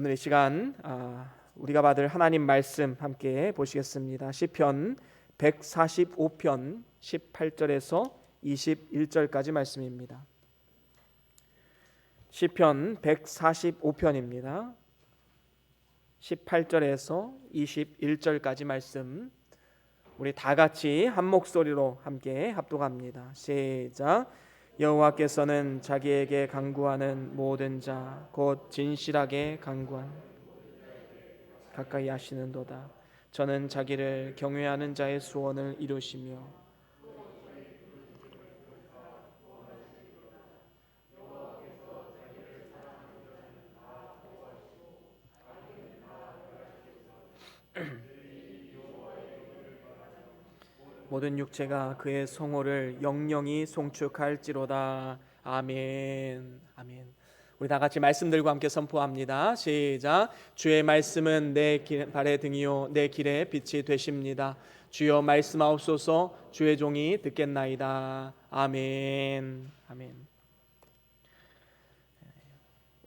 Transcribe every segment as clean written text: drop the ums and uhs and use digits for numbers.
오늘 이 시간 우리가 받을 하나님 말씀 함께 보시겠습니다. 시편 145편 18절에서 21절까지 말씀입니다. 시편 145편입니다. 18절에서 21절까지 말씀 우리 다 같이 한 목소리로 함께 합독합니다. 시작. 여호와께서는 자기에게 간구하는 모든 자 곧 진실하게 간구한 가까이 하시는도다. 저는 자기를 경외하는 자의 소원을 이루시며 모든 육체가 그의 성호를 영영히 송축할지로다. 아멘. 아멘. 우리 다 같이 말씀 들고 함께 선포합니다. 시작. 주의 말씀은 내 발의 등이요 내 길의 빛이 되십니다. 주여 말씀하옵소서. 주의 종이 듣겠나이다. 아멘. 아멘.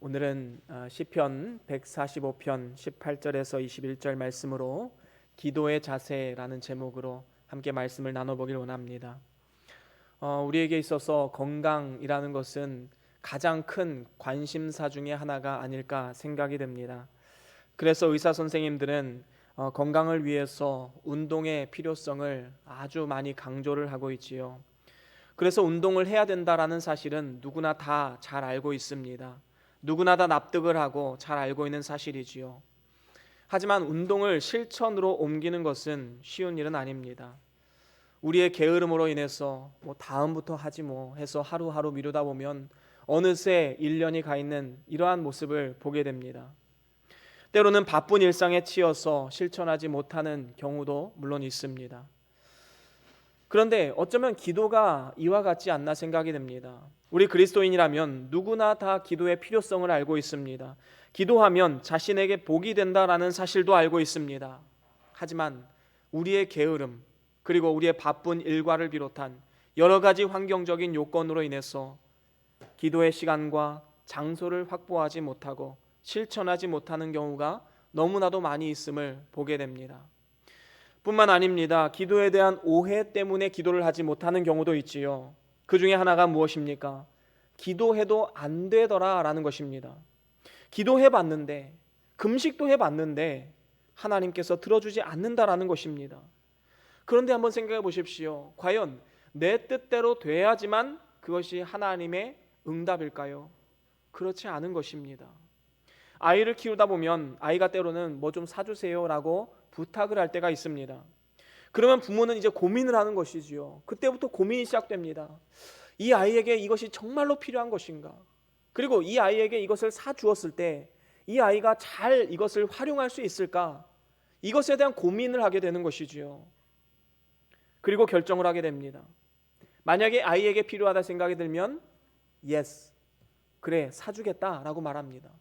오늘은 시편 145편 18절에서 21절 말씀으로 기도의 자세라는 제목으로 함께 말씀을 나눠보길 원합니다. 우리에게 있어서 건강이라는 것은 가장 큰 관심사 중에 하나가 아닐까 생각이 됩니다. 그래서 의사 선생님들은 건강을 위해서 운동의 필요성을 아주 많이 강조를 하고 있지요. 그래서 운동을 해야 된다라는 사실은 누구나 다 잘 알고 있습니다. 누구나 다 납득을 하고 잘 알고 있는 사실이지요. 하지만 운동을 실천으로 옮기는 것은 쉬운 일은 아닙니다. 우리의 게으름으로 인해서 다음부터 하지 해서 하루하루 미루다 보면 어느새 1년이 가 있는 이러한 모습을 보게 됩니다. 때로는 바쁜 일상에 치여서 실천하지 못하는 경우도 물론 있습니다. 그런데 어쩌면 기도가 이와 같지 않나 생각이 됩니다. 우리 그리스도인이라면 누구나 다 기도의 필요성을 알고 있습니다. 기도하면 자신에게 복이 된다라는 사실도 알고 있습니다. 하지만 우리의 게으름 그리고 우리의 바쁜 일과를 비롯한 여러 가지 환경적인 요건으로 인해서 기도의 시간과 장소를 확보하지 못하고 실천하지 못하는 경우가 너무나도 많이 있음을 보게 됩니다. 뿐만 아닙니다. 기도에 대한 오해 때문에 기도를 하지 못하는 경우도 있지요. 그 중에 하나가 무엇입니까? 기도해도 안 되더라라는 것입니다. 기도해봤는데 금식도 해봤는데 하나님께서 들어주지 않는다라는 것입니다. 그런데 한번 생각해 보십시오. 과연 내 뜻대로 돼야지만 그것이 하나님의 응답일까요? 그렇지 않은 것입니다. 아이를 키우다 보면 아이가 때로는 뭐 좀 사주세요 라고 부탁을 할 때가 있습니다. 그러면 부모는 이제 고민을 하는 것이지요. 그때부터 고민이 시작됩니다. 이 아이에게 이것이 정말로 필요한 것인가? 그리고 이 아이에게 이것을 사주었을 때 이 아이가 잘 이것을 활용할 수 있을까? 이것에 대한 고민을 하게 되는 것이지요. 그리고 결정을 하게 됩니다. 만약에 아이에게 필요하다 생각이 들면 yes, 그래 사주겠다라고 말합니다.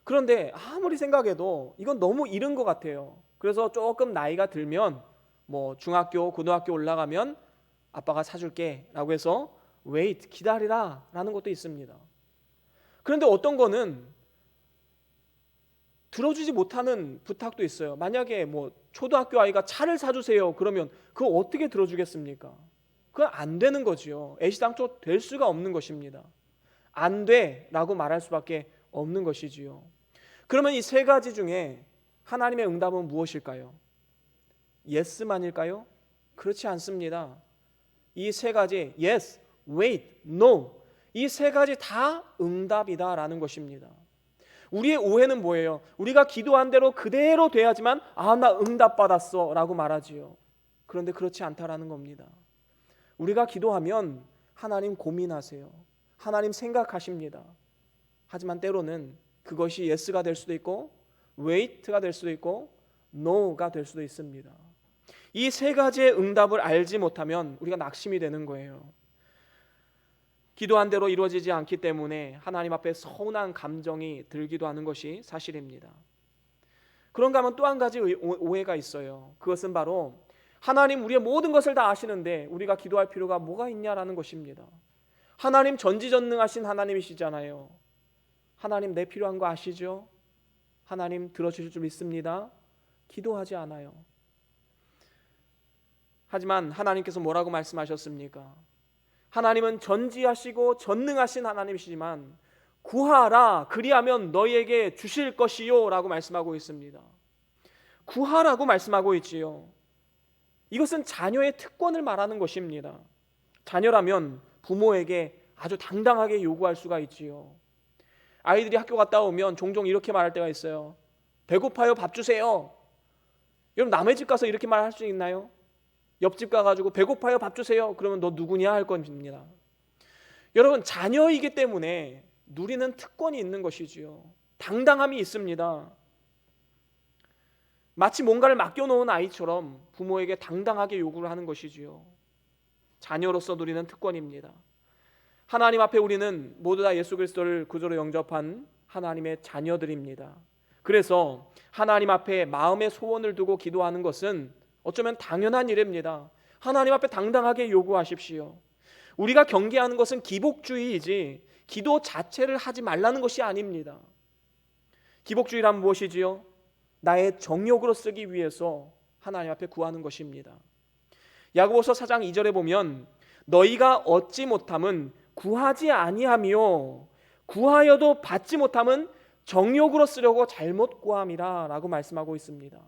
그런데 아무리 생각해도 이건 너무 이른 것 같아요. 그래서 조금 나이가 들면 중학교, 고등학교 올라가면 아빠가 사줄게 라고 해서 wait, 기다리라 라는 것도 있습니다. 그런데 어떤 거는 들어주지 못하는 부탁도 있어요. 만약에 초등학교 아이가 차를 사주세요 그러면 그거 어떻게 들어주겠습니까? 그건 안 되는 거지요. 애시당초 될 수가 없는 것입니다. 안 돼 라고 말할 수밖에 없는 것이지요. 그러면 이 세 가지 중에 하나님의 응답은 무엇일까요? 예스만일까요? 그렇지 않습니다. 이 세 가지 yes, wait, no 이 세 가지 다 응답이다라는 것입니다. 우리의 오해는 뭐예요? 우리가 기도한 대로 그대로 돼야지만 나 응답받았어 라고 말하지요. 그런데 그렇지 않다라는 겁니다. 우리가 기도하면 하나님 고민하세요. 하나님 생각하십니다. 하지만 때로는 그것이 예스가 될 수도 있고 wait가 될 수도 있고 no가 될 수도 있습니다. 이 세 가지의 응답을 알지 못하면 우리가 낙심이 되는 거예요. 기도한 대로 이루어지지 않기 때문에 하나님 앞에 서운한 감정이 들기도 하는 것이 사실입니다. 그런가 하면 또 한 가지 오해가 있어요. 그것은 바로 하나님 우리의 모든 것을 다 아시는데 우리가 기도할 필요가 뭐가 있냐라는 것입니다. 하나님 전지전능하신 하나님이시잖아요. 하나님 내 필요한 거 아시죠? 하나님 들어주실 줄 믿습니다. 기도하지 않아요. 하지만 하나님께서 뭐라고 말씀하셨습니까? 하나님은 전지하시고 전능하신 하나님이시지만 구하라 그리하면 너희에게 주실 것이요 라고 말씀하고 있습니다. 구하라고 말씀하고 있지요. 이것은 자녀의 특권을 말하는 것입니다. 자녀라면 부모에게 아주 당당하게 요구할 수가 있지요. 아이들이 학교 갔다 오면 종종 이렇게 말할 때가 있어요. 배고파요, 밥 주세요. 여러분 남의 집 가서 이렇게 말할 수 있나요? 옆집 가가지고 배고파요, 밥 주세요. 그러면 너 누구냐 할 겁니다. 여러분 자녀이기 때문에 누리는 특권이 있는 것이지요. 당당함이 있습니다. 마치 뭔가를 맡겨놓은 아이처럼 부모에게 당당하게 요구를 하는 것이지요. 자녀로서 누리는 특권입니다. 하나님 앞에 우리는 모두 다 예수 그리스도를 구주로 영접한 하나님의 자녀들입니다. 그래서 하나님 앞에 마음의 소원을 두고 기도하는 것은 어쩌면 당연한 일입니다. 하나님 앞에 당당하게 요구하십시오. 우리가 경계하는 것은 기복주의이지 기도 자체를 하지 말라는 것이 아닙니다. 기복주의란 무엇이지요? 나의 정욕으로 쓰기 위해서 하나님 앞에 구하는 것입니다. 야고보서 4장 2절에 보면 너희가 얻지 못함은 구하지 아니하며 구하여도 받지 못함은 정욕으로 쓰려고 잘못 구함이라 라고 말씀하고 있습니다.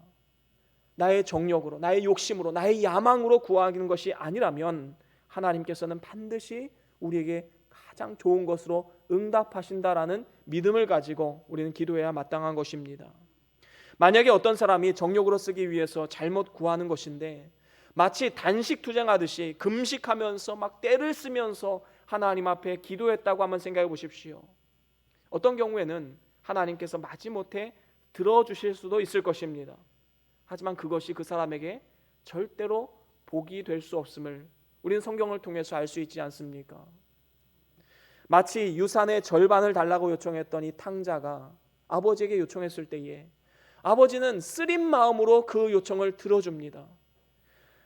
나의 정욕으로, 나의 욕심으로, 나의 야망으로 구하는 것이 아니라면 하나님께서는 반드시 우리에게 가장 좋은 것으로 응답하신다라는 믿음을 가지고 우리는 기도해야 마땅한 것입니다. 만약에 어떤 사람이 정욕으로 쓰기 위해서 잘못 구하는 것인데 마치 단식 투쟁하듯이 금식하면서 막 때를 쓰면서 하나님 앞에 기도했다고 한번 생각해 보십시오. 어떤 경우에는 하나님께서 마지못해 들어주실 수도 있을 것입니다. 하지만 그것이 그 사람에게 절대로 복이 될 수 없음을 우리는 성경을 통해서 알 수 있지 않습니까? 마치 유산의 절반을 달라고 요청했던 이 탕자가 아버지에게 요청했을 때에 아버지는 쓰린 마음으로 그 요청을 들어줍니다.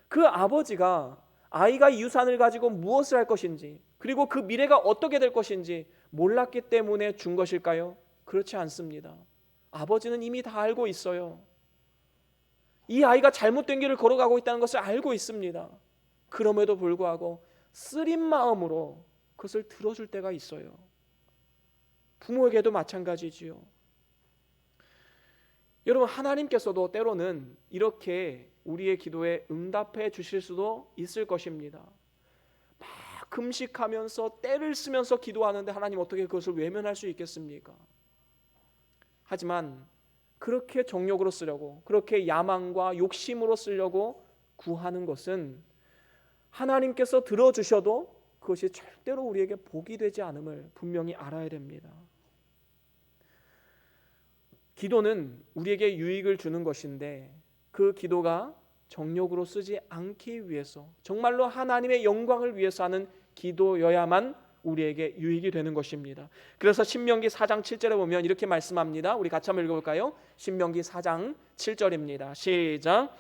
그 아버지가 아이가 이 유산을 가지고 무엇을 할 것인지 그리고 그 미래가 어떻게 될 것인지 몰랐기 때문에 준 것일까요? 그렇지 않습니다. 아버지는 이미 다 알고 있어요. 이 아이가 잘못된 길을 걸어가고 있다는 것을 알고 있습니다. 그럼에도 불구하고 쓰린 마음으로 그것을 들어줄 때가 있어요. 부모에게도 마찬가지지요. 여러분 하나님께서도 때로는 이렇게 우리의 기도에 응답해 주실 수도 있을 것입니다. 막 금식하면서 때를 쓰면서 기도하는데 하나님 어떻게 그것을 외면할 수 있겠습니까? 하지만 그렇게 정욕으로 쓰려고 그렇게 야망과 욕심으로 쓰려고 구하는 것은 하나님께서 들어주셔도 그것이 절대로 우리에게 복이 되지 않음을 분명히 알아야 됩니다. 기도는 우리에게 유익을 주는 것인데 그 기도가 정욕으로 쓰지 않기 위해서 정말로 하나님의 영광을 위해서 하는 기도여야만 우리에게 유익이 되는 것입니다. 그래서 신명기 4장 7절에 보면 이렇게 말씀합니다. 우리 같이 한번 읽어볼까요? 신명기 4장 7절입니다. 시작.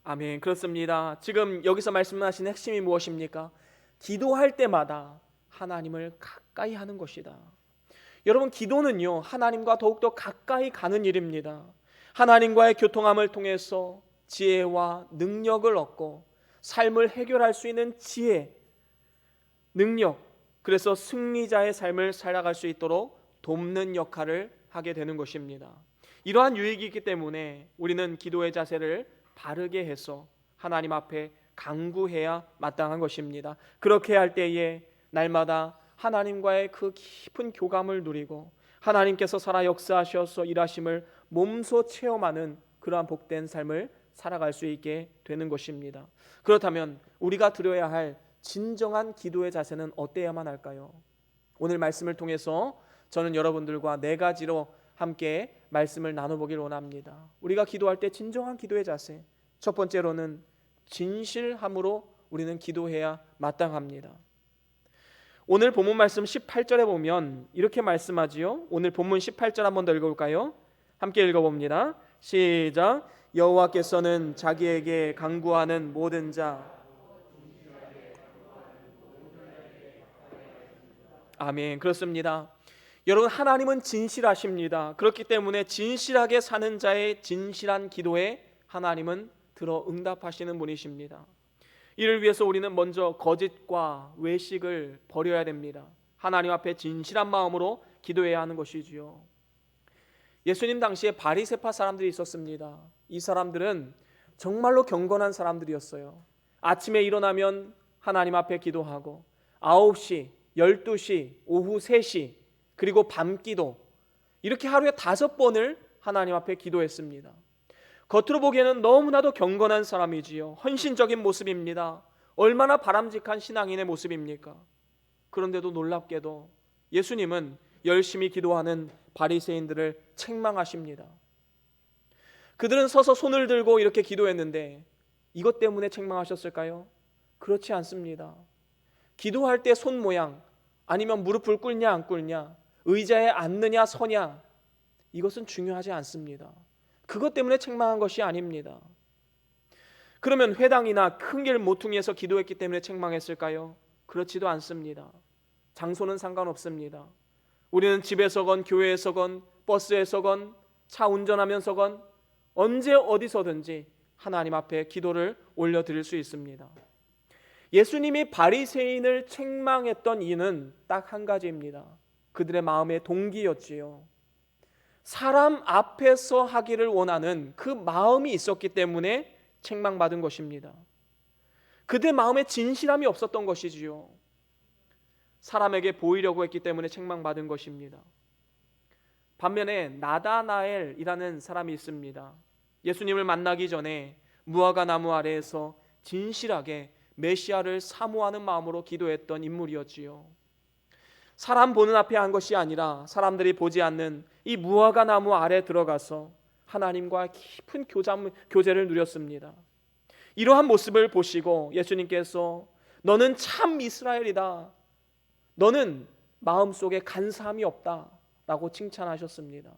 아멘. 그렇습니다. 지금 여기서 말씀하신 핵심이 무엇입니까? 기도할 때마다 하나님을 가까이 하는 것이다. 여러분 기도는요 하나님과 더욱더 가까이 가는 일입니다. 하나님과의 교통함을 통해서 지혜와 능력을 얻고 삶을 해결할 수 있는 지혜, 능력, 그래서 승리자의 삶을 살아갈 수 있도록 돕는 역할을 하게 되는 것입니다. 이러한 유익이 있기 때문에 우리는 기도의 자세를 바르게 해서 하나님 앞에 간구해야 마땅한 것입니다. 그렇게 할 때에 날마다 하나님과의 그 깊은 교감을 누리고 하나님께서 살아 역사하셔서 일하심을 몸소 체험하는 그러한 복된 삶을 살아갈 수 있게 되는 것입니다. 그렇다면 우리가 드려야 할 진정한 기도의 자세는 어때야만 할까요? 오늘 말씀을 통해서 저는 여러분들과 4가지로 함께 말씀을 나눠보길 원합니다. 우리가 기도할 때 진정한 기도의 자세, 첫 번째로는 진실함으로 우리는 기도해야 마땅합니다. 오늘 본문 말씀 18절에 보면 이렇게 말씀하지요. 오늘 본문 18절 한번 더 읽어볼까요? 함께 읽어봅니다. 시작. 여호와께서는 자기에게 간구하는 모든 자. 아멘. 그렇습니다. 여러분, 하나님은 진실하십니다. 그렇기 때문에 진실하게 사는 자의 진실한 기도에 하나님은 들어 응답하시는 분이십니다. 이를 위해서 우리는 먼저 거짓과 외식을 버려야 됩니다. 하나님 앞에 진실한 마음으로 기도해야 하는 것이지요. 예수님 당시에 바리새파 사람들이 있었습니다. 이 사람들은 정말로 경건한 사람들이었어요. 아침에 일어나면 하나님 앞에 기도하고 9시, 12시, 오후 3시, 그리고 밤기도, 이렇게 하루에 5번을 하나님 앞에 기도했습니다. 겉으로 보기에는 너무나도 경건한 사람이지요. 헌신적인 모습입니다. 얼마나 바람직한 신앙인의 모습입니까? 그런데도 놀랍게도 예수님은 열심히 기도하는 바리새인들을 책망하십니다. 그들은 서서 손을 들고 이렇게 기도했는데 이것 때문에 책망하셨을까요? 그렇지 않습니다. 기도할 때 손 모양, 아니면 무릎을 꿇냐 안 꿇냐, 의자에 앉느냐 서냐, 이것은 중요하지 않습니다. 그것 때문에 책망한 것이 아닙니다. 그러면 회당이나 큰 길 모퉁이에서 기도했기 때문에 책망했을까요? 그렇지도 않습니다. 장소는 상관없습니다. 우리는 집에서건 교회에서건 버스에서건 차 운전하면서건 언제 어디서든지 하나님 앞에 기도를 올려드릴 수 있습니다. 예수님이 바리새인을 책망했던 이유는 딱 한 가지입니다. 그들의 마음의 동기였지요. 사람 앞에서 하기를 원하는 그 마음이 있었기 때문에 책망받은 것입니다. 그들의 마음에 진실함이 없었던 것이지요. 사람에게 보이려고 했기 때문에 책망받은 것입니다. 반면에 나다나엘이라는 사람이 있습니다. 예수님을 만나기 전에 무화과 나무 아래에서 진실하게 메시아를 사모하는 마음으로 기도했던 인물이었지요. 사람 보는 앞에 한 것이 아니라 사람들이 보지 않는 이 무화과 나무 아래 들어가서 하나님과 깊은 교제를 누렸습니다. 이러한 모습을 보시고 예수님께서 너는 참 이스라엘이다, 너는 마음속에 간사함이 없다 라고 칭찬하셨습니다.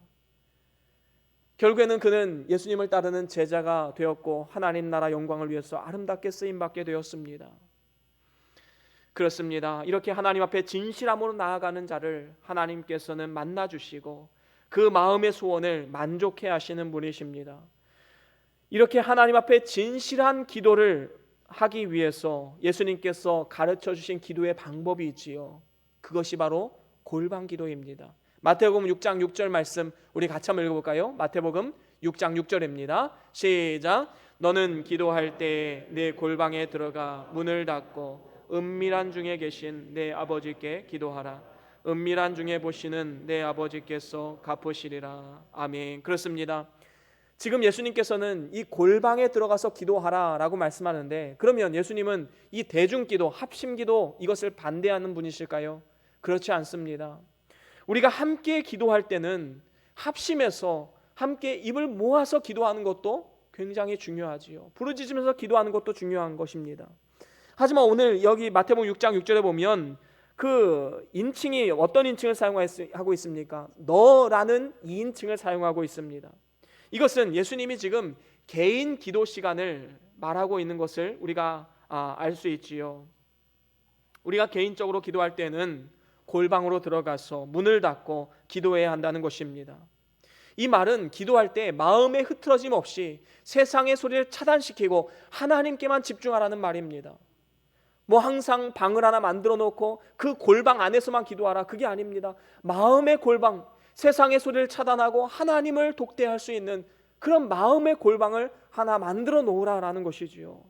결국에는 그는 예수님을 따르는 제자가 되었고 하나님 나라 영광을 위해서 아름답게 쓰임받게 되었습니다. 그렇습니다. 이렇게 하나님 앞에 진실함으로 나아가는 자를 하나님께서는 만나주시고 그 마음의 소원을 만족해 하시는 분이십니다. 이렇게 하나님 앞에 진실한 기도를 하기 위해서 예수님께서 가르쳐 주신 기도의 방법이 있지요. 그것이 바로 골방 기도입니다. 마태복음 6장 6절 말씀 우리 같이 한번 읽어볼까요? 마태복음 6장 6절입니다. 시작. 너는 기도할 때 내 골방에 들어가 문을 닫고 은밀한 중에 계신 내 아버지께 기도하라. 은밀한 중에 보시는 내 아버지께서 갚으시리라. 아멘. 그렇습니다. 지금 예수님께서는 이 골방에 들어가서 기도하라 라고 말씀하는데, 그러면 예수님은 이 대중기도, 합심기도 이것을 반대하는 분이실까요? 그렇지 않습니다. 우리가 함께 기도할 때는 합심해서 함께 입을 모아서 기도하는 것도 굉장히 중요하지요. 부르짖으면서 기도하는 것도 중요한 것입니다. 하지만 오늘 여기 마태복음 6장 6절에 보면 그 인칭이 어떤 인칭을 사용하고 있습니까? 너라는 이인칭을 사용하고 있습니다. 이것은 예수님이 지금 개인 기도 시간을 말하고 있는 것을 우리가 알 수 있지요. 우리가 개인적으로 기도할 때는 골방으로 들어가서 문을 닫고 기도해야 한다는 것입니다. 이 말은 기도할 때 마음의 흐트러짐 없이 세상의 소리를 차단시키고 하나님께만 집중하라는 말입니다. 뭐 항상 방을 하나 만들어 놓고 그 골방 안에서만 기도하라, 그게 아닙니다. 마음의 골방, 세상의 소리를 차단하고 하나님을 독대할 수 있는 그런 마음의 골방을 하나 만들어 놓으라라는 것이지요.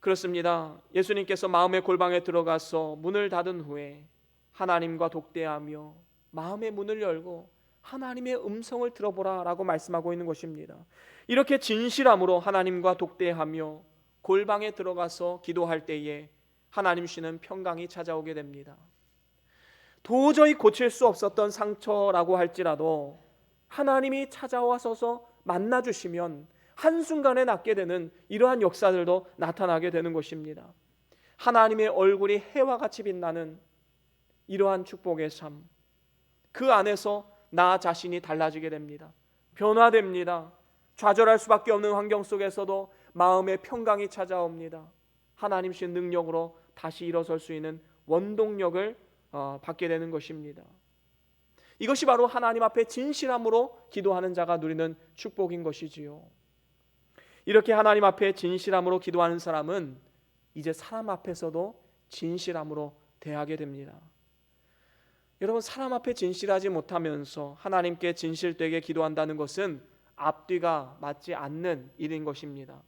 그렇습니다. 예수님께서 마음의 골방에 들어가서 문을 닫은 후에 하나님과 독대하며 마음의 문을 열고 하나님의 음성을 들어보라 라고 말씀하고 있는 것입니다. 이렇게 진실함으로 하나님과 독대하며 골방에 들어가서 기도할 때에 하나님 주시는 평강이 찾아오게 됩니다. 도저히 고칠 수 없었던 상처라고 할지라도 하나님이 찾아와서서 만나주시면 한순간에 낫게 되는 이러한 역사들도 나타나게 되는 것입니다. 하나님의 얼굴이 해와 같이 빛나는 이러한 축복의 삶, 그 안에서 나 자신이 달라지게 됩니다. 변화됩니다. 좌절할 수밖에 없는 환경 속에서도 마음의 평강이 찾아옵니다. 하나님 신 능력으로 다시 일어설 수 있는 원동력을 받게 되는 것입니다. 이것이 바로 하나님 앞에 진실함으로 기도하는 자가 누리는 축복인 것이지요. 이렇게 하나님 앞에 진실함으로 기도하는 사람은 이제 사람 앞에서도 진실함으로 대하게 됩니다. 여러분, 사람 앞에 진실하지 못하면서 하나님께 진실되게 기도한다는 것은 앞뒤가 맞지 않는 일인 것입니다.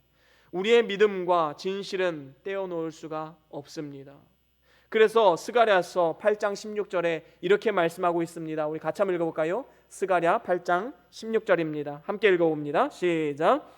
우리의 믿음과 진실은 떼어놓을 수가 없습니다. 그래서 스가랴서 8장 16절에 이렇게 말씀하고 있습니다. 우리 같이 한번 읽어볼까요? 스가랴 8장 16절입니다. 함께 읽어봅니다. 시작.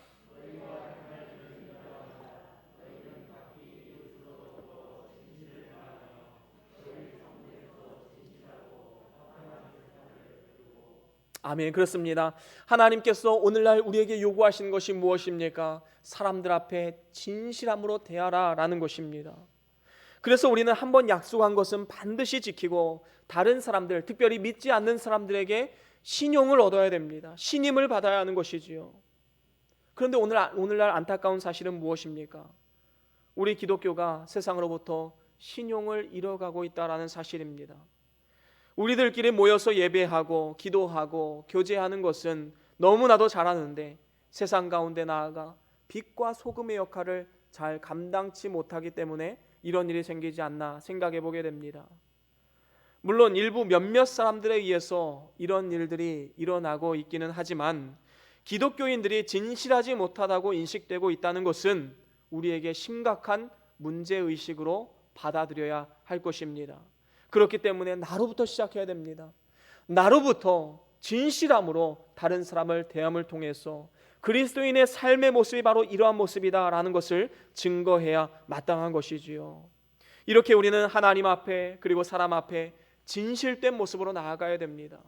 아멘. 그렇습니다. 하나님께서 오늘날 우리에게 요구하시는 것이 무엇입니까? 사람들 앞에 진실함으로 대하라 라는 것입니다. 그래서 우리는 한번 약속한 것은 반드시 지키고 다른 사람들, 특별히 믿지 않는 사람들에게 신용을 얻어야 됩니다. 신임을 받아야 하는 것이지요. 그런데 오늘날 안타까운 사실은 무엇입니까? 우리 기독교가 세상으로부터 신용을 잃어가고 있다는 사실입니다. 우리들끼리 모여서 예배하고 기도하고 교제하는 것은 너무나도 잘하는데 세상 가운데 나아가 빛과 소금의 역할을 잘 감당치 못하기 때문에 이런 일이 생기지 않나 생각해 보게 됩니다. 물론 일부 몇몇 사람들에 의해서 이런 일들이 일어나고 있기는 하지만 기독교인들이 진실하지 못하다고 인식되고 있다는 것은 우리에게 심각한 문제의식으로 받아들여야 할 것입니다. 그렇기 때문에 나로부터 시작해야 됩니다. 나로부터 진실함으로 다른 사람을 대함을 통해서 그리스도인의 삶의 모습이 바로 이러한 모습이다라는 것을 증거해야 마땅한 것이지요. 이렇게 우리는 하나님 앞에 그리고 사람 앞에 진실된 모습으로 나아가야 됩니다.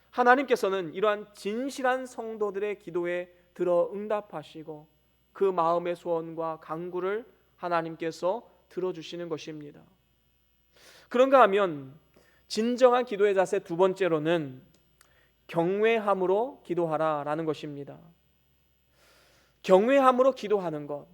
하나님께서는 이러한 진실한 성도들의 기도에 들어 응답하시고 그 마음의 소원과 간구를 하나님께서 들어주시는 것입니다. 그런가 하면 진정한 기도의 자세 두 번째로는 경외함으로 기도하라라는 것입니다. 경외함으로 기도하는 것,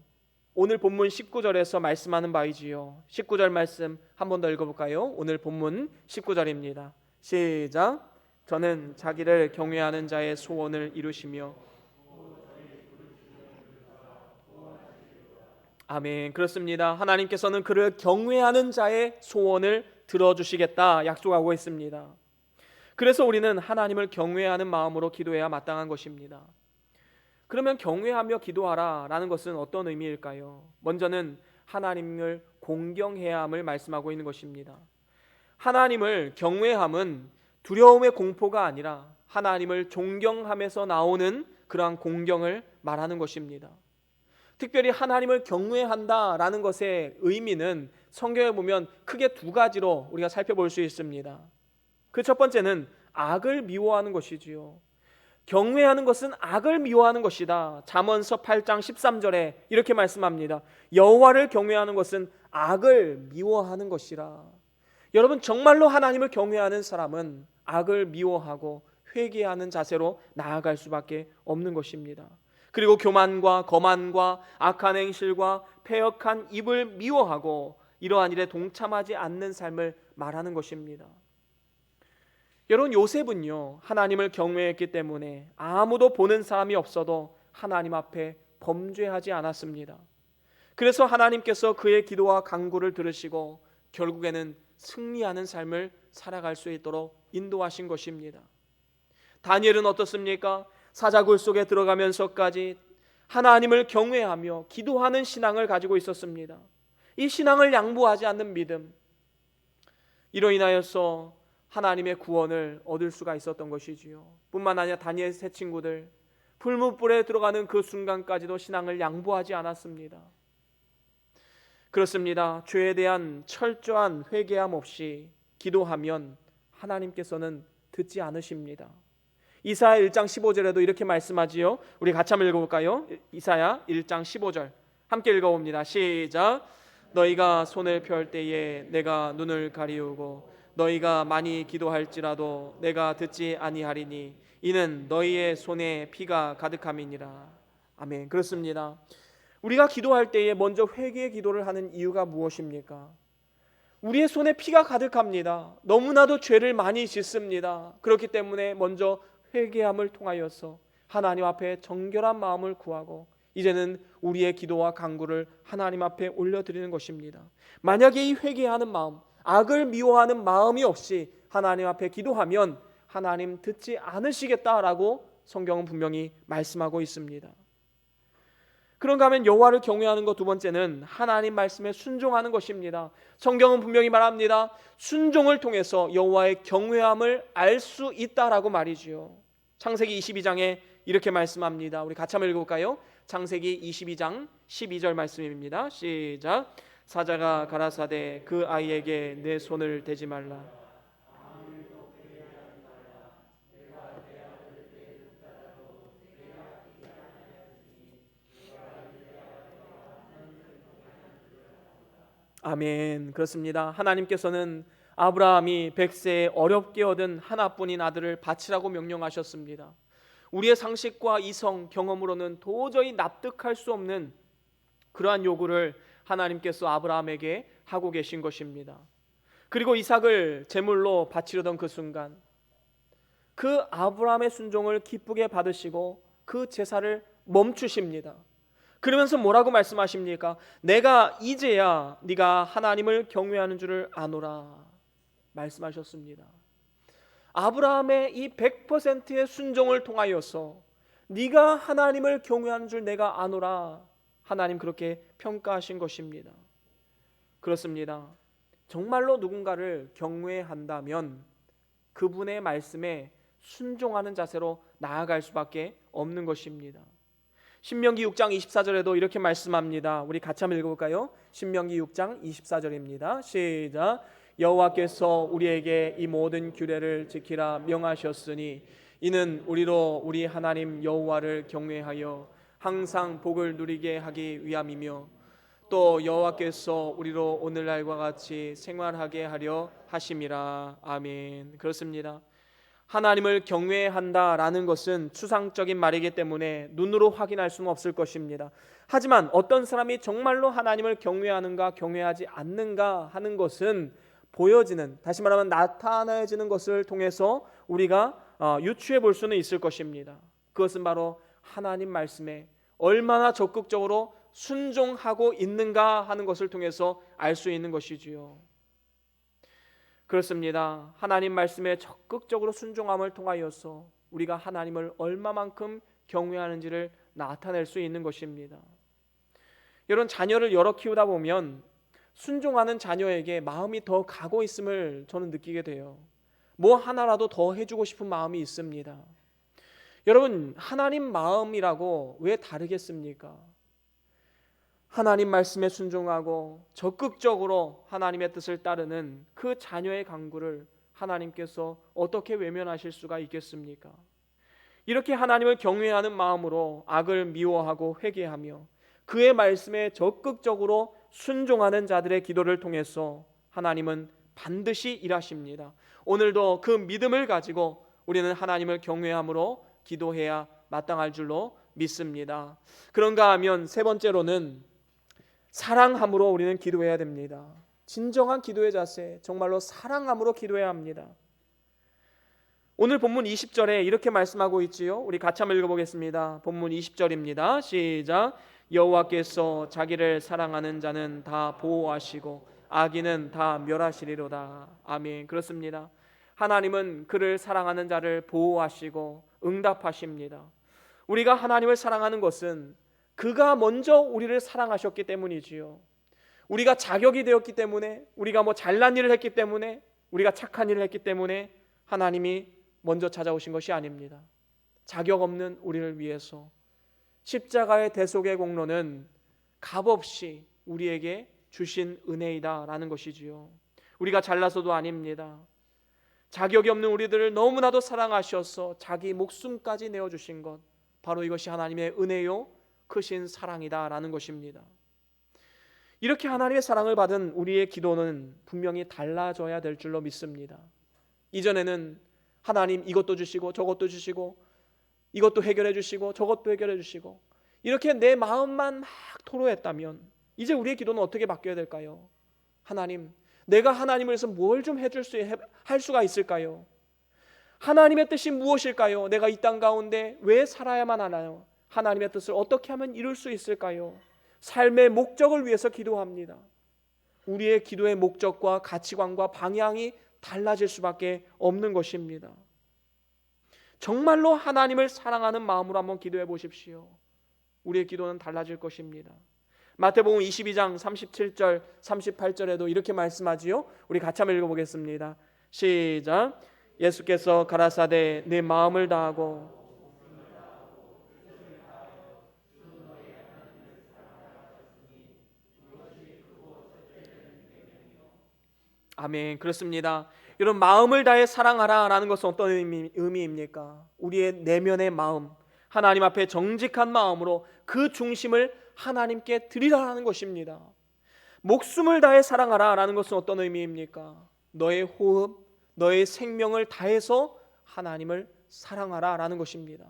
오늘 본문 19절에서 말씀하는 바이지요. 19절 말씀 한 번 더 읽어볼까요? 오늘 본문 19절입니다. 시작. 저는 자기를 경외하는 자의 소원을 이루시며 아멘. 그렇습니다. 하나님께서는 그를 경외하는 자의 소원을 들어주시겠다 약속하고 있습니다. 그래서 우리는 하나님을 경외하는 마음으로 기도해야 마땅한 것입니다. 그러면 경외하며 기도하라 라는 것은 어떤 의미일까요? 먼저는 하나님을 공경해야 함을 말씀하고 있는 것입니다. 하나님을 경외함은 두려움의 공포가 아니라 하나님을 존경함에서 나오는 그러한 공경을 말하는 것입니다. 특별히 하나님을 경외한다라는 것의 의미는 성경에 보면 크게 두 가지로 우리가 살펴볼 수 있습니다. 그 첫 번째는 악을 미워하는 것이지요. 경외하는 것은 악을 미워하는 것이다. 잠언서 8장 13절에 이렇게 말씀합니다. 여호와를 경외하는 것은 악을 미워하는 것이라. 여러분, 정말로 하나님을 경외하는 사람은 악을 미워하고 회개하는 자세로 나아갈 수밖에 없는 것입니다. 그리고 교만과 거만과 악한 행실과 패역한 입을 미워하고 이러한 일에 동참하지 않는 삶을 말하는 것입니다. 여러분, 요셉은요 하나님을 경외했기 때문에 아무도 보는 사람이 없어도 하나님 앞에 범죄하지 않았습니다. 그래서 하나님께서 그의 기도와 간구를 들으시고 결국에는 승리하는 삶을 살아갈 수 있도록 인도하신 것입니다. 다니엘은 어떻습니까? 사자굴 속에 들어가면서까지 하나님을 경외하며 기도하는 신앙을 가지고 있었습니다. 이 신앙을 양보하지 않는 믿음, 이로 인하여서 하나님의 구원을 얻을 수가 있었던 것이지요. 뿐만 아니라 다니엘 세 친구들 풀무불에 들어가는 그 순간까지도 신앙을 양보하지 않았습니다. 그렇습니다. 죄에 대한 철저한 회개함 없이 기도하면 하나님께서는 듣지 않으십니다. 이사야 1장 15절에도 이렇게 말씀하지요. 우리 같이 한번 읽어볼까요? 이사야 1장 15절 함께 읽어봅니다. 시작. 너희가 손을 펼 때에 내가 눈을 가리우고 너희가 많이 기도할지라도 내가 듣지 아니하리니 이는 너희의 손에 피가 가득함이니라. 아멘. 그렇습니다. 우리가 기도할 때에 먼저 회개의 기도를 하는 이유가 무엇입니까? 우리의 손에 피가 가득합니다. 너무나도 죄를 많이 짓습니다. 그렇기 때문에 먼저 회개함을 통하여서 하나님 앞에 정결한 마음을 구하고 이제는 우리의 기도와 간구를 하나님 앞에 올려드리는 것입니다. 만약에 이 회개하는 마음, 악을 미워하는 마음이 없이 하나님 앞에 기도하면 하나님 듣지 않으시겠다라고 성경은 분명히 말씀하고 있습니다. 그런가 하면 여호와를 경외하는 것 두 번째는 하나님 말씀에 순종하는 것입니다. 성경은 분명히 말합니다. 순종을 통해서 여호와의 경외함을 알 수 있다라고 말이지요. 창세기 22장에 이렇게 말씀합니다. 우리 같이 한번 읽어볼까요? 창세기 22장 12절 말씀입니다. 시작. 사자가 가라사대 그 아이에게 내 손을 대지 말라. 아멘. 그렇습니다. 하나님께서는 아브라함이 100세에 어렵게 얻은 하나뿐인 아들을 바치라고 명령하셨습니다. 우리의 상식과 이성, 경험으로는 도저히 납득할 수 없는 그러한 요구를 하나님께서 아브라함에게 하고 계신 것입니다. 그리고 이삭을 제물로 바치려던 그 순간 그 아브라함의 순종을 기쁘게 받으시고 그 제사를 멈추십니다. 그러면서 뭐라고 말씀하십니까? 내가 이제야 네가 하나님을 경외하는 줄을 아노라 말씀하셨습니다. 아브라함의 이 100%의 순종을 통하여서 네가 하나님을 경외하는 줄 내가 아노라 하나님 그렇게 평가하신 것입니다. 그렇습니다. 정말로 누군가를 경외한다면 그분의 말씀에 순종하는 자세로 나아갈 수밖에 없는 것입니다. 신명기 6장 24절에도 이렇게 말씀합니다. 우리 같이 한번 읽어볼까요? 신명기 6장 24절입니다. 시작. 여호와께서 우리에게 이 모든 규례를 지키라 명하셨으니 이는 우리로 우리 하나님 여호와를 경외하여 항상 복을 누리게 하기 위함이며 또 여호와께서 우리로 오늘날과 같이 생활하게 하려 하심이라. 아멘. 그렇습니다. 하나님을 경외한다라는 것은 추상적인 말이기 때문에 눈으로 확인할 수는 없을 것입니다. 하지만 어떤 사람이 정말로 하나님을 경외하는가 경외하지 않는가 하는 것은 보여지는, 다시 말하면 나타나지는 것을 통해서 우리가 유추해 볼 수는 있을 것입니다. 그것은 바로 하나님 말씀에 얼마나 적극적으로 순종하고 있는가 하는 것을 통해서 알 수 있는 것이지요. 그렇습니다. 하나님 말씀에 적극적으로 순종함을 통하여서 우리가 하나님을 얼마만큼 경외하는지를 나타낼 수 있는 것입니다. 여러분, 자녀를 여러 키우다 보면 순종하는 자녀에게 마음이 더 가고 있음을 저는 느끼게 돼요. 뭐 하나라도 더 해주고 싶은 마음이 있습니다. 여러분, 하나님 마음이라고 왜 다르겠습니까? 하나님 말씀에 순종하고 적극적으로 하나님의 뜻을 따르는 그 자녀의 간구를 하나님께서 어떻게 외면하실 수가 있겠습니까? 이렇게 하나님을 경외하는 마음으로 악을 미워하고 회개하며 그의 말씀에 적극적으로 순종하는 자들의 기도를 통해서 하나님은 반드시 일하십니다. 오늘도 그 믿음을 가지고 우리는 하나님을 경외함으로 기도해야 마땅할 줄로 믿습니다. 그런가 하면 세 번째로는 사랑함으로 우리는 기도해야 됩니다. 진정한 기도의 자세, 정말로 사랑함으로 기도해야 합니다. 오늘 본문 20절에 이렇게 말씀하고 있지요. 우리 같이 한번 읽어보겠습니다. 본문 20절입니다. 시작. 여호와께서 자기를 사랑하는 자는 다 보호하시고 악인은 다 멸하시리로다. 아멘. 그렇습니다. 하나님은 그를 사랑하는 자를 보호하시고 응답하십니다. 우리가 하나님을 사랑하는 것은 그가 먼저 우리를 사랑하셨기 때문이지요. 우리가 자격이 되었기 때문에, 우리가 뭐 잘난 일을 했기 때문에, 우리가 착한 일을 했기 때문에 하나님이 먼저 찾아오신 것이 아닙니다. 자격 없는 우리를 위해서 십자가의 대속의 공로는 값없이 우리에게 주신 은혜이다라는 것이지요. 우리가 잘나서도 아닙니다. 자격이 없는 우리들을 너무나도 사랑하셔서 자기 목숨까지 내어주신 것, 바로 이것이 하나님의 은혜요 크신 사랑이다라는 것입니다. 이렇게 하나님의 사랑을 받은 우리의 기도는 분명히 달라져야 될 줄로 믿습니다. 이전에는 하나님 이것도 주시고 저것도 주시고 이것도 해결해 주시고 저것도 해결해 주시고 이렇게 내 마음만 막 토로했다면 이제 우리의 기도는 어떻게 바뀌어야 될까요? 하나님, 내가 하나님을 위해서 뭘 좀 할 수가 있을까요? 하나님의 뜻이 무엇일까요? 내가 이 땅 가운데 왜 살아야만 하나요? 하나님의 뜻을 어떻게 하면 이룰 수 있을까요? 삶의 목적을 위해서 기도합니다. 우리의 기도의 목적과 가치관과 방향이 달라질 수밖에 없는 것입니다. 정말로 하나님을 사랑하는 마음으로 한번 기도해 보십시오. 우리의 기도는 달라질 것입니다. 마태복음 22장 37절 38절에도 이렇게 말씀하지요. 우리 같이 한번 읽어보겠습니다. 시작. 예수께서 가라사대 내 마음을 다하고 아멘. 그렇습니다. 여러분, 마음을 다해 사랑하라라는 것은 어떤 의미입니까? 우리의 내면의 마음, 하나님 앞에 정직한 마음으로 그 중심을 하나님께 드리라는 것입니다. 목숨을 다해 사랑하라라는 것은 어떤 의미입니까? 너의 호흡, 너의 생명을 다해서 하나님을 사랑하라라는 것입니다.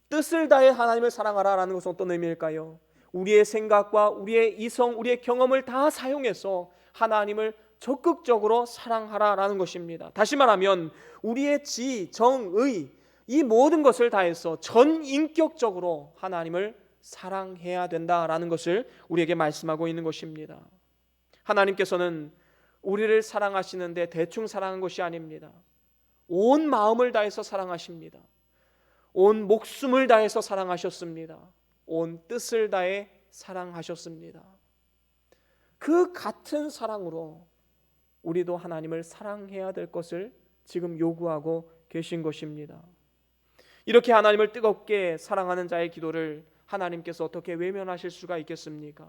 뜻을 다해 하나님을 사랑하라라는 것은 어떤 의미일까요? 우리의 생각과 우리의 이성, 우리의 경험을 다 사용해서 하나님을 적극적으로 사랑하라라는 것입니다. 다시 말하면 우리의 지, 정, 의 이 모든 것을 다해서 전인격적으로 하나님을 사랑해야 된다라는 것을 우리에게 말씀하고 있는 것입니다. 하나님께서는 우리를 사랑하시는데 대충 사랑한 것이 아닙니다. 온 마음을 다해서 사랑하십니다. 온 목숨을 다해서 사랑하셨습니다. 온 뜻을 다해 사랑하셨습니다. 그 같은 사랑으로 우리도 하나님을 사랑해야 될 것을 지금 요구하고 계신 것입니다. 이렇게 하나님을 뜨겁게 사랑하는 자의 기도를 하나님께서 어떻게 외면하실 수가 있겠습니까?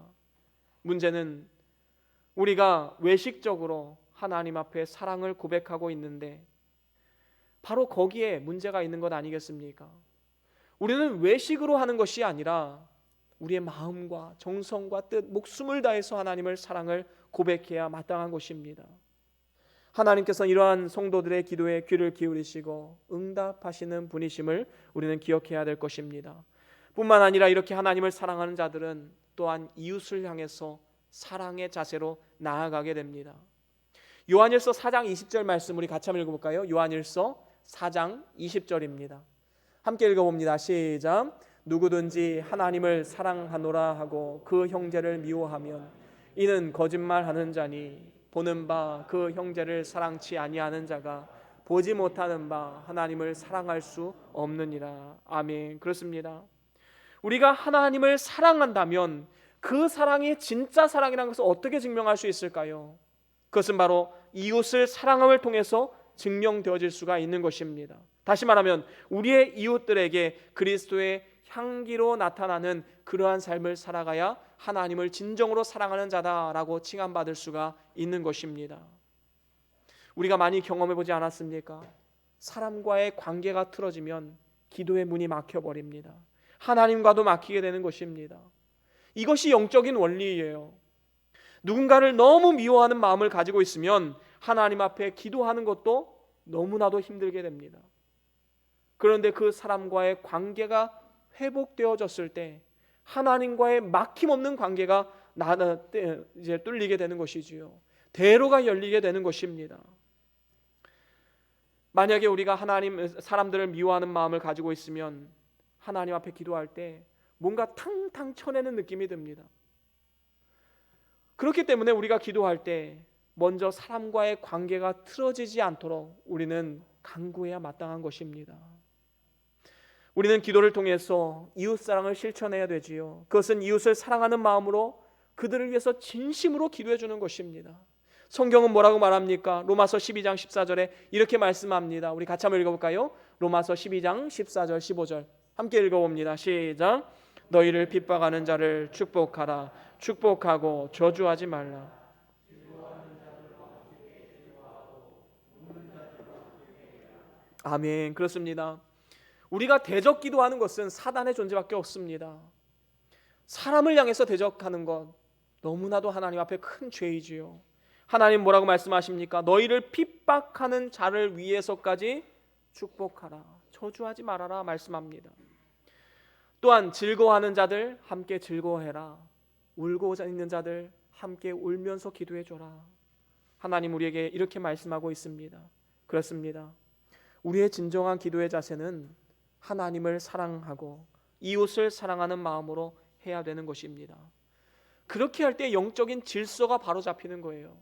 문제는 우리가 외식적으로 하나님 앞에 사랑을 고백하고 있는데 바로 거기에 문제가 있는 것 아니겠습니까? 우리는 외식으로 하는 것이 아니라 우리의 마음과 정성과 뜻, 목숨을 다해서 하나님을 사랑을 고백해야 마땅한 것입니다. 하나님께서 이러한 성도들의 기도에 귀를 기울이시고 응답하시는 분이심을 우리는 기억해야 될 것입니다. 뿐만 아니라 이렇게 하나님을 사랑하는 자들은 또한 이웃을 향해서 사랑의 자세로 나아가게 됩니다. 요한일서 4장 20절 말씀 우리 같이 한번 읽어볼까요? 요한일서 4장 20절입니다. 함께 읽어봅니다. 시작. 누구든지 하나님을 사랑하노라 하고 그 형제를 미워하면 이는 거짓말하는 자니 보는 바 그 형제를 사랑치 아니하는 자가 보지 못하는 바 하나님을 사랑할 수 없느니라. 아멘. 그렇습니다. 우리가 하나님을 사랑한다면 그 사랑이 진짜 사랑이라는 것을 어떻게 증명할 수 있을까요? 그것은 바로 이웃을 사랑함을 통해서 증명되어질 수가 있는 것입니다. 다시 말하면 우리의 이웃들에게 그리스도의 향기로 나타나는 그러한 삶을 살아가야 하나님을 진정으로 사랑하는 자다라고 칭함받을 수가 있는 것입니다. 우리가 많이 경험해보지 않았습니까? 사람과의 관계가 틀어지면 기도의 문이 막혀버립니다. 하나님과도 막히게 되는 것입니다. 이것이 영적인 원리예요. 누군가를 너무 미워하는 마음을 가지고 있으면 하나님 앞에 기도하는 것도 너무나도 힘들게 됩니다. 그런데 그 사람과의 관계가 회복되어졌을 때 하나님과의 막힘없는 관계가 이제 뚫리게 되는 것이지요. 대로가 열리게 되는 것입니다. 만약에 우리가 하나님 사람들을 미워하는 마음을 가지고 있으면 하나님 앞에 기도할 때 뭔가 탕탕 쳐내는 느낌이 듭니다. 그렇기 때문에 우리가 기도할 때 먼저 사람과의 관계가 틀어지지 않도록 우리는 간구해야 마땅한 것입니다. 우리는 기도를 통해서 이웃사랑을 실천해야 되지요. 그것은 이웃을 사랑하는 마음으로 그들을 위해서 진심으로 기도해 주는 것입니다. 성경은 뭐라고 말합니까? 로마서 12장 14절에 이렇게 말씀합니다. 우리 같이 한번 읽어볼까요? 로마서 12장 14절 15절 함께 읽어봅니다. 시작. 너희를 핍박하는 자를 축복하라. 축복하고 저주하지 말라. 아멘. 그렇습니다. 우리가 대적 기도하는 것은 사단의 존재밖에 없습니다. 사람을 향해서 대적하는 것 너무나도 하나님 앞에 큰 죄이지요. 하나님 뭐라고 말씀하십니까? 너희를 핍박하는 자를 위해서까지 축복하라, 저주하지 말아라 말씀합니다. 또한 즐거워하는 자들 함께 즐거워해라, 울고 있는 자들 함께 울면서 기도해줘라. 하나님 우리에게 이렇게 말씀하고 있습니다. 그렇습니다. 우리의 진정한 기도의 자세는 하나님을 사랑하고 이웃을 사랑하는 마음으로 해야 되는 것입니다. 그렇게 할 때 영적인 질서가 바로 잡히는 거예요.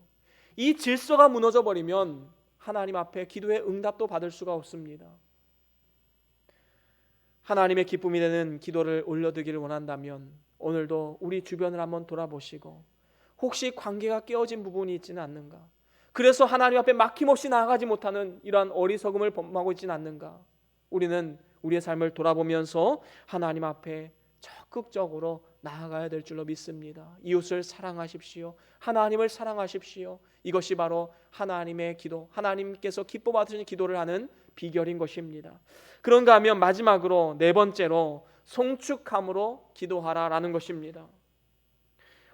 이 질서가 무너져 버리면 하나님 앞에 기도의 응답도 받을 수가 없습니다. 하나님의 기쁨이 되는 기도를 올려드리기를 원한다면 오늘도 우리 주변을 한번 돌아보시고 혹시 관계가 깨어진 부분이 있지는 않는가? 그래서 하나님 앞에 막힘없이 나아가지 못하는 이러한 어리석음을 범하고 있지는 않는가? 우리는 우리의 삶을 돌아보면서 하나님 앞에 적극적으로 나아가야 될 줄로 믿습니다. 이웃을 사랑하십시오. 하나님을 사랑하십시오. 이것이 바로 하나님의 기도, 하나님께서 기뻐 받으시는 기도를 하는 비결인 것입니다. 그런가 하면 마지막으로 네 번째로 송축함으로 기도하라라는 것입니다.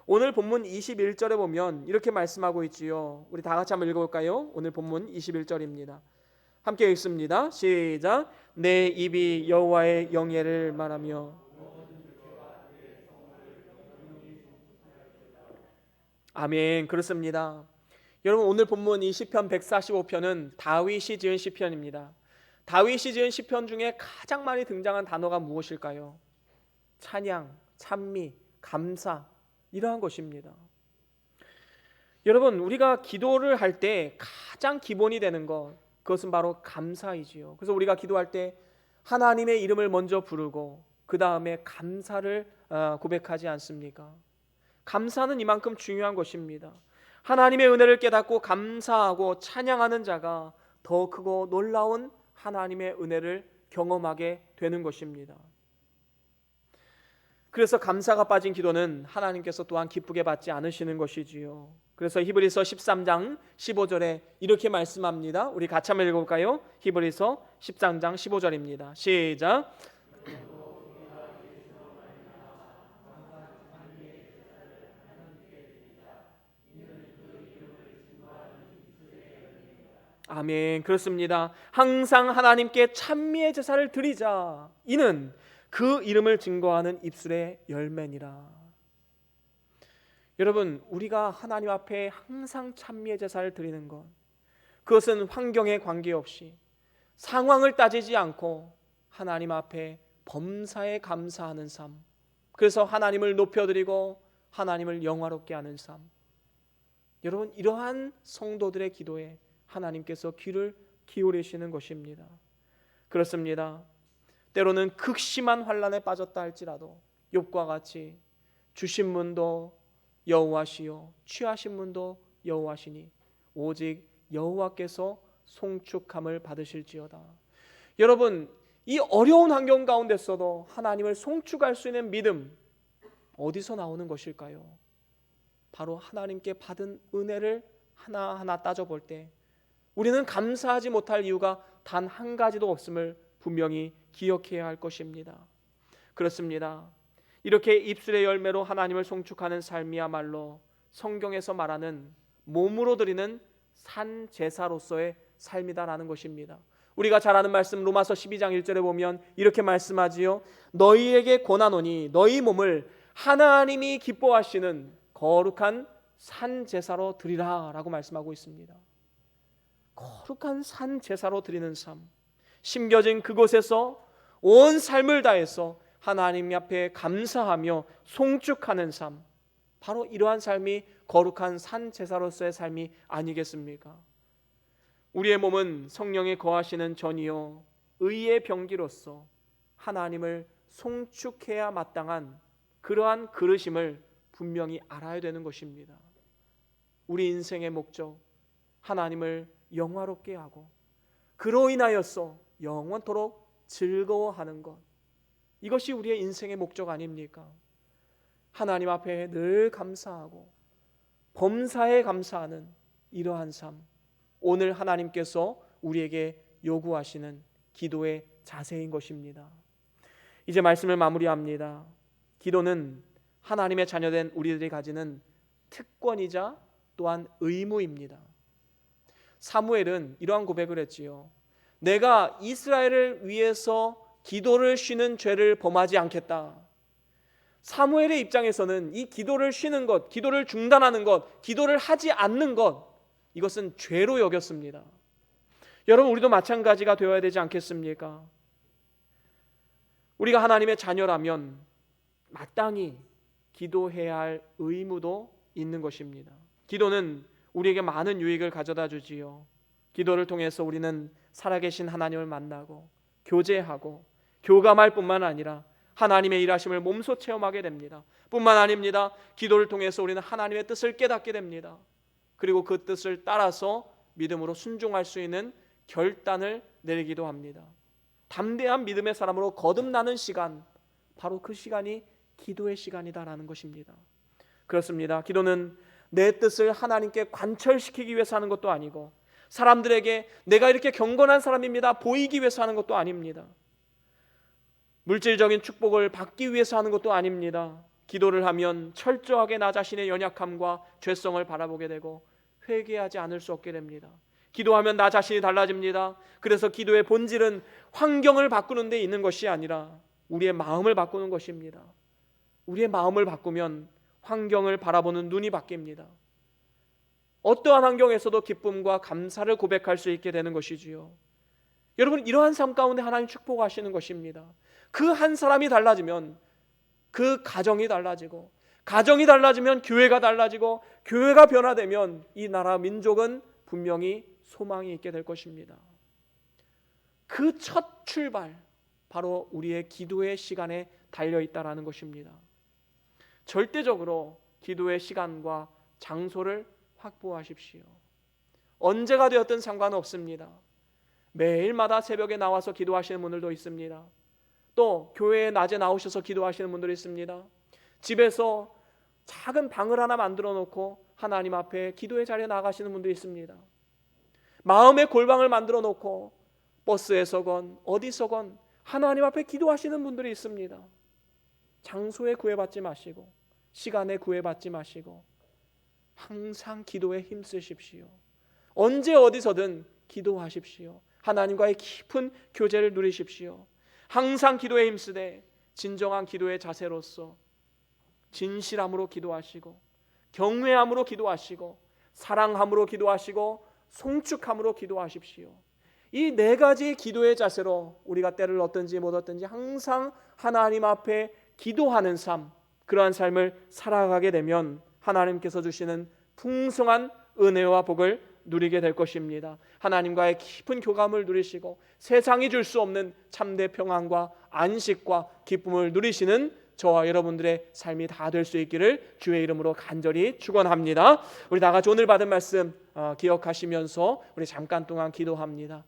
오늘 본문 21절에 보면 이렇게 말씀하고 있지요. 우리 다 같이 한번 읽어볼까요? 오늘 본문 21절입니다. 함께 읽습니다. 시작. 내 입이 여호와의 영예를 말하며. 아멘. 그렇습니다. 여러분 오늘 본문 이 시편 145편은 다윗이 지은 시편입니다. 다윗이 지은 시편 중에 가장 많이 등장한 단어가 무엇일까요? 찬양, 찬미, 감사, 이러한 것입니다. 여러분 우리가 기도를 할 때 가장 기본이 되는 것, 그것은 바로 감사이지요. 그래서 우리가 기도할 때 하나님의 이름을 먼저 부르고 그 다음에 감사를 고백하지 않습니까? 감사는 이만큼 중요한 것입니다. 하나님의 은혜를 깨닫고 감사하고 찬양하는 자가 더 크고 놀라운 하나님의 은혜를 경험하게 되는 것입니다. 그래서 감사가 빠진 기도는 하나님께서 또한 기쁘게 받지 않으시는 것이지요. 그래서 히브리서 13장 15절에 이렇게 말씀합니다. 우리 같이 한번 읽어볼까요? 히브리서 13장 15절입니다. 시작. 아멘. 그렇습니다. 항상 하나님께 찬미의 제사를 드리자. 이는 그 이름을 증거하는 입술의 열매니라. 여러분 우리가 하나님 앞에 항상 찬미의 제사를 드리는 것, 그것은 환경에 관계없이 상황을 따지지 않고 하나님 앞에 범사에 감사하는 삶, 그래서 하나님을 높여드리고 하나님을 영화롭게 하는 삶. 여러분 이러한 성도들의 기도에 하나님께서 귀를 기울이시는 것입니다. 그렇습니다. 때로는 극심한 환난에 빠졌다 할지라도 욥과 같이 주신 분도 여호와시요 취하신 분도 여호와시니 오직 여호와께서 송축함을 받으실지어다. 여러분 이 어려운 환경 가운데서도 하나님을 송축할 수 있는 믿음 어디서 나오는 것일까요? 바로 하나님께 받은 은혜를 하나하나 따져볼 때 우리는 감사하지 못할 이유가 단 한 가지도 없음을 분명히 기억해야 할 것입니다. 그렇습니다. 이렇게 입술의 열매로 하나님을 송축하는 삶이야말로 성경에서 말하는 몸으로 드리는 산 제사로서의 삶이다라는 것입니다. 우리가 잘 아는 말씀 로마서 12장 1절에 보면 이렇게 말씀하지요. 너희에게 권하노니 너희 몸을 하나님이 기뻐하시는 거룩한 산 제사로 드리라 라고 말씀하고 있습니다. 거룩한 산 제사로 드리는 삶, 심겨진 그곳에서 온 삶을 다해서 하나님 앞에 감사하며 송축하는 삶, 바로 이러한 삶이 거룩한 산 제사로서의 삶이 아니겠습니까? 우리의 몸은 성령이 거하시는 전이요 의의 병기로서 하나님을 송축해야 마땅한 그러한 그릇임을 분명히 알아야 되는 것입니다. 우리 인생의 목적, 하나님을 영화롭게 하고 그로 인하여서 영원토록 즐거워하는 것, 이것이 우리의 인생의 목적 아닙니까? 하나님 앞에 늘 감사하고 범사에 감사하는 이러한 삶, 오늘 하나님께서 우리에게 요구하시는 기도의 자세인 것입니다. 이제 말씀을 마무리합니다. 기도는 하나님의 자녀된 우리들이 가지는 특권이자 또한 의무입니다. 사무엘은 이러한 고백을 했지요. 내가 이스라엘을 위해서 기도를 쉬는 죄를 범하지 않겠다. 사무엘의 입장에서는 이 기도를 쉬는 것, 기도를 중단하는 것, 기도를 하지 않는 것, 이것은 죄로 여겼습니다. 여러분, 우리도 마찬가지가 되어야 되지 않겠습니까? 우리가 하나님의 자녀라면 마땅히 기도해야 할 의무도 있는 것입니다. 기도는 우리에게 많은 유익을 가져다 주지요. 기도를 통해서 우리는 살아계신 하나님을 만나고 교제하고 교감할 뿐만 아니라 하나님의 일하심을 몸소 체험하게 됩니다. 뿐만 아닙니다. 기도를 통해서 우리는 하나님의 뜻을 깨닫게 됩니다. 그리고 그 뜻을 따라서 믿음으로 순종할 수 있는 결단을 내리기도 합니다. 담대한 믿음의 사람으로 거듭나는 시간, 바로 그 시간이 기도의 시간이다라는 것입니다. 그렇습니다. 기도는 내 뜻을 하나님께 관철시키기 위해서 하는 것도 아니고, 사람들에게 내가 이렇게 경건한 사람입니다 보이기 위해서 하는 것도 아닙니다. 물질적인 축복을 받기 위해서 하는 것도 아닙니다. 기도를 하면 철저하게 나 자신의 연약함과 죄성을 바라보게 되고 회개하지 않을 수 없게 됩니다. 기도하면 나 자신이 달라집니다. 그래서 기도의 본질은 환경을 바꾸는 데 있는 것이 아니라 우리의 마음을 바꾸는 것입니다. 우리의 마음을 바꾸면 환경을 바라보는 눈이 바뀝니다. 어떠한 환경에서도 기쁨과 감사를 고백할 수 있게 되는 것이지요. 여러분, 이러한 삶 가운데 하나님 축복하시는 것입니다. 그 한 사람이 달라지면 그 가정이 달라지고, 가정이 달라지면 교회가 달라지고, 교회가 변화되면 이 나라 민족은 분명히 소망이 있게 될 것입니다. 그 첫 출발, 바로 우리의 기도의 시간에 달려있다라는 것입니다. 절대적으로 기도의 시간과 장소를 확보하십시오. 언제가 되었든 상관없습니다. 매일마다 새벽에 나와서 기도하시는 분들도 있습니다. 또 교회에 낮에 나오셔서 기도하시는 분들이 있습니다. 집에서 작은 방을 하나 만들어 놓고 하나님 앞에 기도의 자리에 나가시는 분들이 있습니다. 마음의 골방을 만들어 놓고 버스에서건 어디서건 하나님 앞에 기도하시는 분들이 있습니다. 장소에 구애받지 마시고, 시간에 구애받지 마시고, 항상 기도에 힘쓰십시오. 언제 어디서든 기도하십시오. 하나님과의 깊은 교제를 누리십시오. 항상 기도에 힘쓰되 진정한 기도의 자세로서 진실함으로 기도하시고, 경외함으로 기도하시고, 사랑함으로 기도하시고, 송축함으로 기도하십시오. 이 네 가지 기도의 자세로 우리가 때를 얻든지 못 얻든지 항상 하나님 앞에 기도하는 삶, 그러한 삶을 살아가게 되면 하나님께서 주시는 풍성한 은혜와 복을 누리게 될 것입니다. 하나님과의 깊은 교감을 누리시고 세상이 줄 수 없는 참된 평안과 안식과 기쁨을 누리시는 저와 여러분들의 삶이 다 될 수 있기를 주의 이름으로 간절히 축원합니다. 우리 다 같이 오늘 받은 말씀 기억하시면서 우리 잠깐 동안 기도합니다.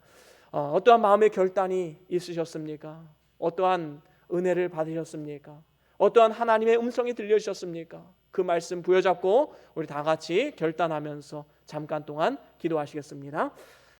어떠한 마음의 결단이 있으셨습니까? 어떠한 은혜를 받으셨습니까? 어떠한 하나님의 음성이 들려주셨습니까? 그 말씀 부여잡고 우리 다 같이 결단하면서 잠깐 동안 기도하시겠습니다.